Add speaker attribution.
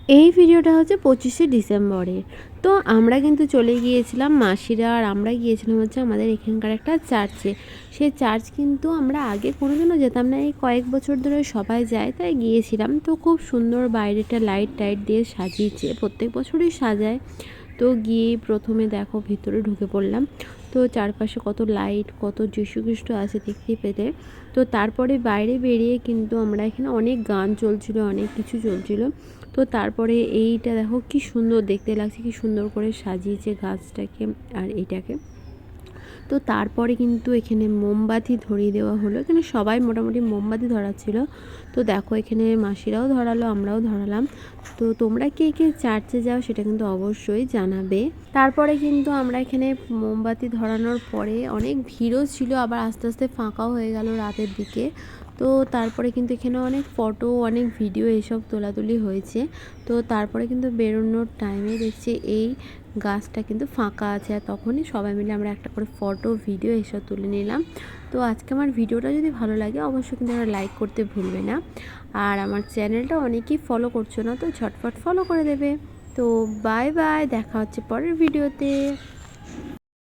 Speaker 1: এই ভিডিওটা হচ্ছে 25শে ডিসেম্বরের। তো আমরা কিন্তু চলে গিয়েছিলাম, মাসিরা আর আমরা গিয়েছিলাম হচ্ছে আমাদের এখানকার একটা চার্চে। সেই চার্চ কিন্তু আমরা আগে কোনোদিনও যেতাম না, এই কয়েক বছর ধরে সবাই যায় তাই গিয়েছিলাম। তো খুব সুন্দর বাইরেটা লাইট টাইট দিয়ে সাজিয়েছে, প্রত্যেক বছরই সাজায়। তো গিয়ে প্রথমে দেখো ভিতরে ঢুকে পড়লাম। তো চারপাশে কত লাইট, কত যীশু খ্রিস্ট আছে দেখতে পেতে। তো তারপরে বাইরে বেরিয়ে কিন্তু আমরা এখানে অনেক গান চলছিল, অনেক কিছু চলছিল। তো তারপরে এইটা দেখো কি সুন্দর দেখতে লাগছে, কি সুন্দর করে সাজিয়েছে গাছটাকে আর এইটাকে। তো তারপরে কিন্তু এখানে মোমবাতি ধরিয়ে দেওয়া হলো, এখানে সবাই মোটামুটি মোমবাতি ধরাচ্ছিল। তো দেখো এখানে মাসিরাও ধরালো, আমরাও ধরালাম। তো তোমরা কে কে চার্চে যাও সেটা কিন্তু অবশ্যই জানাবে। তারপরে কিন্তু আমরা এখানে মোমবাতি ধরানোর পরে অনেক ভিড়ও ছিল, আবার আস্তে আস্তে ফাঁকাও হয়ে গেল রাতের দিকে। তো তারপরে কিন্তু এখানে অনেক ফটো, অনেক ভিডিও এসব তোলাতুলি হয়েছে। তো তারপরে কিন্তু বেরোনোর টাইমে দেখছি এই গাছটা কিন্তু ফাঁকা আছে, আর তখনই সবাই মিলে আমরা একটা করে ফটো ভিডিও এসব তুলে নিলাম। তো আজকে আমার ভিডিওটা যদি ভালো লাগে অবশ্যই কিন্তু আমরা লাইক করতে ভুলবে না। আর আমার চ্যানেলটা অনেকেই ফলো করছো না, তো ঝটফট ফলো করে দেবে। তো বাই বাই, দেখা হচ্ছে পরের ভিডিওতে।